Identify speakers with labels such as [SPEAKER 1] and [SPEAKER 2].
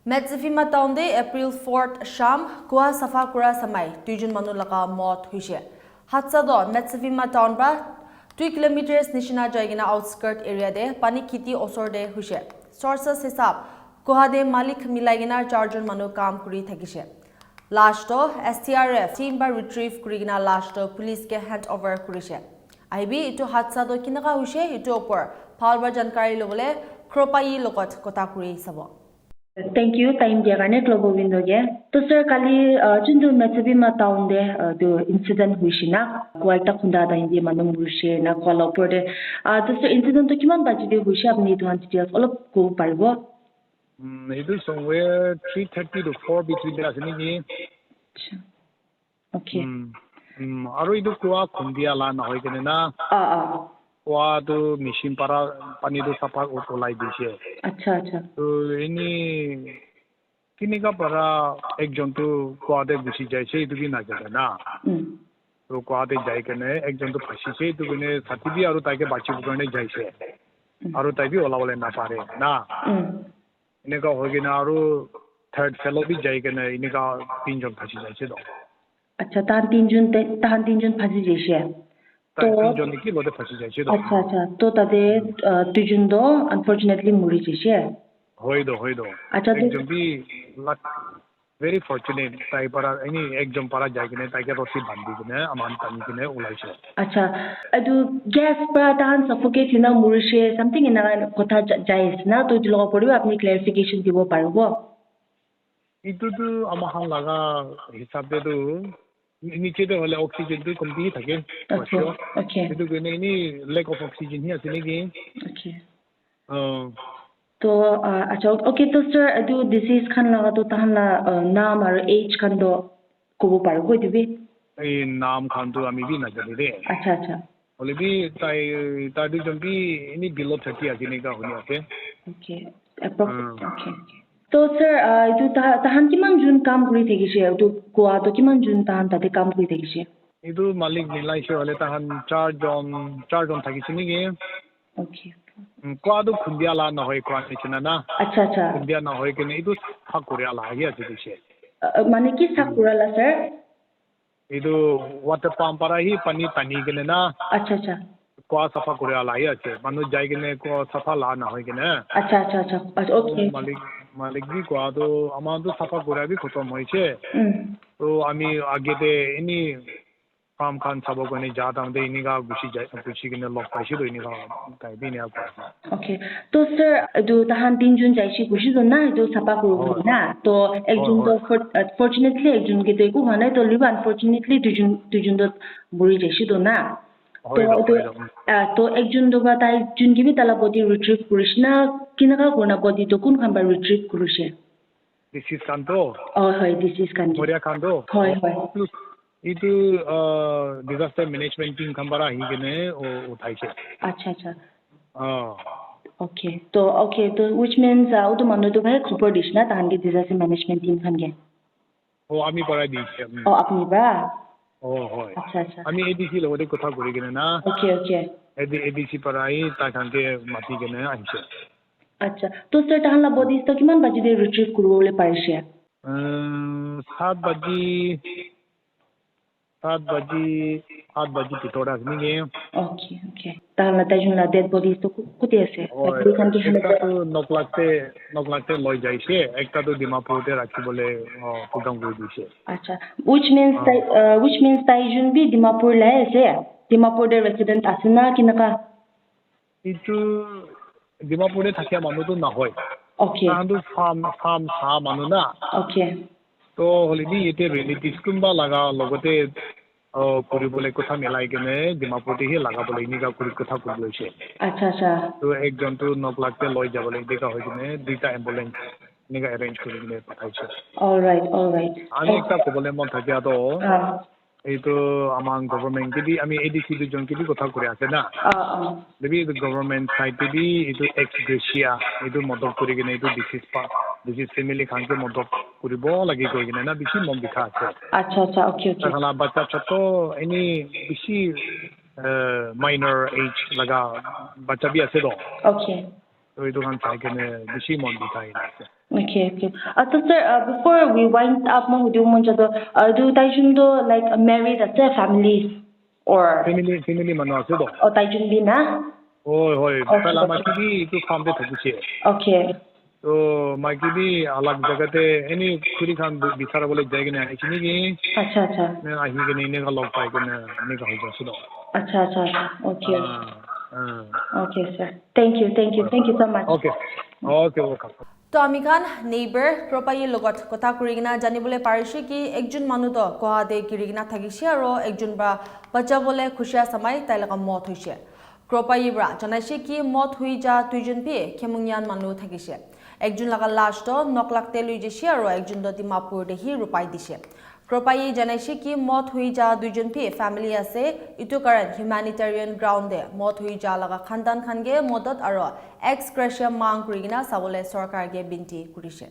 [SPEAKER 1] Metsifima taunde April 4th Sham Kua Safa Kura Samai Tujun Manulaka Mot Hushe. Hatsado Metsifima town ba 2 kilometers Nishina Jaigina outskirt area de Panikiti Osor de Hushe. Sources hisab Kuhade Malik Milagina Charjon Manu Kam Kuri Thakishe. Lashto STRF team ba retrieve Kurigina Lashto police ke hand over Kurishe. IB ito Hatsado Kinaka Hushe ito opor Palba Jankari Logole Kropai Lokot Kotakuri Sabo.
[SPEAKER 2] Thank you. Time dia karne global window ge. To sir kali chundu Metsifima town de the incident huishina kwaita khunda da hindi manum huishe na kwala upor de to sir incident to kiman baji de huishe apni to details olop go paribo.
[SPEAKER 3] It is somewhere 3:30 to 4 between the asini.
[SPEAKER 2] Okay.
[SPEAKER 3] Aro idu kwa khundia la na hoy kene na. Kwa to machine para pani do safa utolai dishe.
[SPEAKER 2] Acha.
[SPEAKER 3] So ini kini ka para ekjon to kwa de gusi jai se idu bi na jada na. So kwa de jai kene ekjon to phasi se idu bine sati bi aro tai ke bachi bukane jai se. Aro tai bi ola na pare na. Ini ka hoy kene aro third fellow bi jai kene ini ka tinjon phasi jai se do.
[SPEAKER 2] Acha tan tinjun phasi jai se. अच्छा तो तदे तुजुन दो unfortunately मुरी जिसे
[SPEAKER 3] होई दो
[SPEAKER 2] अच्छा
[SPEAKER 3] एकदम भी very fortunate ताई परा any एकदम परा जाके ने ताई के रोसी बांधी के ने अमान तानी के ने उलाई से
[SPEAKER 2] अच्छा अदु gas पर तान suffocate ना मुरी से something इन ना कोथा जाइस ना तो जो पड़ियो अपनी clarification दिवो पारबो
[SPEAKER 3] इतो तो अमहां लगा हिसाब दे तो नीचे तो वाले ऑक्सीजन तो कम भी থাকে
[SPEAKER 2] ओके
[SPEAKER 3] तो कहने नहीं lack of oxygen ही असली की
[SPEAKER 2] ओके तो अच्छा ओके तो सर अदु डिसीज खान लगा तो तहला नाम और एज खान दो को पार को दिबे
[SPEAKER 3] ए नाम खान तो आमी भी ना जाने दे
[SPEAKER 2] अच्छा
[SPEAKER 3] बोले भी ताई जो भी इनी below 30 असली का होनी आते
[SPEAKER 2] ओके ओके तो सर जो तहन किमान जुन काम करी थे किसे तो कोआ तो किमान जुन तहन ताते काम करी थे किसे
[SPEAKER 3] इदु मालिक मिलाई से वाले तहन चार जन था किसी नहीं
[SPEAKER 2] ओके
[SPEAKER 3] कोआ तो खुंदिया ला ना होए कोआ किचना ना
[SPEAKER 2] अच्छा
[SPEAKER 3] खुंदिया ना होए के नहीं इदु हाकुरिया ला है ऐसे किसे
[SPEAKER 2] माने की हाकुरा ला सर
[SPEAKER 3] इदु वाटर पंप पर ही पानी के ना
[SPEAKER 2] अच्छा
[SPEAKER 3] कोआ सफा कुरिया ला है ऐसे मनु जाए के ने को सफा ला ना होए के ना
[SPEAKER 2] अच्छा ओके
[SPEAKER 3] मालिक भी कोआ तो अमान तो सफा कुरिया भी खत्म होई छे तो आमी आगे दे इनी काम खान सबो को नहीं जाता हम दे इनी का गुशी के ने लॉक पाइसे तो इनी का काई भी नहीं आता
[SPEAKER 2] ओके तो सर जो तहन 3 जून जाइसी गुशी तो ना जो सफा कुरु ना तो एक जून तो फॉर्चूनेटली एक जून के तो को हने तो लिव अनफॉर्चूनेटली 2 जून तो बुरी जाइसी तो ना तो एक जून दो बाताई जून की भी तला बॉडी रिट्रीव कुरिशना किनका कोना बॉडी तो कुन खान बार रिट्रीव कुरिशे
[SPEAKER 3] this is Kanto
[SPEAKER 2] hi this is Kanto
[SPEAKER 3] Moriya Kanto
[SPEAKER 2] hi
[SPEAKER 3] इतु डिजास्टर मैनेजमेंट टीम खंबारा ही के ने उठाई छे
[SPEAKER 2] अच्छा ओके तो व्हिच मींस तो मनो तो भाई खबर दिसना तान के डिजास्टर मैनेजमेंट टीम खान के
[SPEAKER 3] ओ आमी पराई दिसे
[SPEAKER 2] ओ अपनी बा
[SPEAKER 3] ओ होय
[SPEAKER 2] अच्छा
[SPEAKER 3] आमी एडीसी लगोदे कथा करि के ना
[SPEAKER 2] ओके
[SPEAKER 3] एडीसी पराई ता खान के माती के ने आइसे
[SPEAKER 2] अच्छा तो सर तानला बॉडीज तो किमान बाजी दे रिट्रीव करबोले पारिसे 7 बजे पितोड़ा नहीं ओके तानला ताजुला डेड बॉडीज तो कुते से खान के हने
[SPEAKER 3] तो नकलाते लय जाइसे एकटा तो दिमापुर ते राखी बोले प्रोग्राम कर दिसे
[SPEAKER 2] अच्छा which means ताइजुन भी दिमापुर लाए से दिमापुर दे रेसिडेंट आसना किनका
[SPEAKER 3] इतु दिमापुर दे थाकिया मानु तो ना होय
[SPEAKER 2] ओके
[SPEAKER 3] आंदु फार्म सा मानु ना
[SPEAKER 2] ओके
[SPEAKER 3] तो हलिदी येते रिलेटिव्स कुंबा लगा लगते কৰিবলৈ কথা মিলাই কেনে দিমাপুৰতে হি লাগাবলৈ ইনিকা কৰি কথা কৈ লৈছে
[SPEAKER 2] अच्छा
[SPEAKER 3] তো একজন তো নকলাতে লৈ যাবলৈ দেখা হৈ কিনে দুইটা এম্বুলেন্স ইনিকা এৰেঞ্জ কৰি কিনে পঠাইছে
[SPEAKER 2] অলৰাইট
[SPEAKER 3] আমি একটা কবলে মন থাকিয়া তো এইটো আমাৰ গভৰ্ণমেণ্ট দি আমি এডিসি দুজন কি কথা কৰি আছে না দেবি গভৰ্ণমেণ্ট সাইড দি এইটো এক্স গ্ৰেচিয়া এইটো মদত কৰি কিনে এইটো ডিসিজ ফ্যামিলি খানকে মদত কৰিব লাগি গৈ কিনে না বেছি মন বিখা আছে
[SPEAKER 2] अच्छा ओके
[SPEAKER 3] তাহলে বাচ্চা ছোট এনি বেছি মাইনর এজ লাগা বাচ্চা বি আছে তো
[SPEAKER 2] ओके
[SPEAKER 3] তো এইটো খান চাই কিনে বেছি মন বিখাই আছে
[SPEAKER 2] Okay, okay. So sir, before we wind up mo hudu mo jado, do taijun do like married as a family or
[SPEAKER 3] family manu ase do
[SPEAKER 2] or taijun bi na?
[SPEAKER 3] hoi pala ma ki tu farm de thakuche
[SPEAKER 2] Okay.
[SPEAKER 3] तो माकी भी अलग जगह ते any खुरी खान बिचारा बोले जाएगा ना एक्चुअली की
[SPEAKER 2] अच्छा अच्छा
[SPEAKER 3] मैं आही के नहीं ने का लोग पाए के ना ने का हो जासुदो
[SPEAKER 2] अच्छा अच्छा okay
[SPEAKER 3] हां
[SPEAKER 2] okay sir thank you so much
[SPEAKER 3] okay welcome
[SPEAKER 1] তো আমি খান নেইবাৰ প্ৰপাই লগত কথা কৰিগিনা জানিবলৈ পাৰিছে কি একজন মানুহ তো কোহা দে কিৰিগিনা থাকিছে আৰু একজন বা বাচ্চাবলে খুশিয়া সমাই তাইলকা মত হৈছে প্ৰপাই ব্ৰা জানাইছে কি মত হৈ যা দুইজন পি খেমুঙিয়ান মানুহ থাকিছে একজন লাগা লাশ তো নকলাকতে লৈ যেছে আৰু একজন দ ডিমাপুৰ দেহি ৰূপাই দিছে প্ৰপাই জানাইছে কি মত হৈ যা দুইজন পি ফ্যামিলি আছে ইটো কাৰণ হিউম্যানিটেৰিয়ান গ্ৰাউণ্ডে মত হৈ যা লাগা খানদান খানগে মদত আৰু এক্স গ্ৰেচিয়া মাং কৰিগিনা চাবলে চৰকাৰগে বিনতি কৰিছে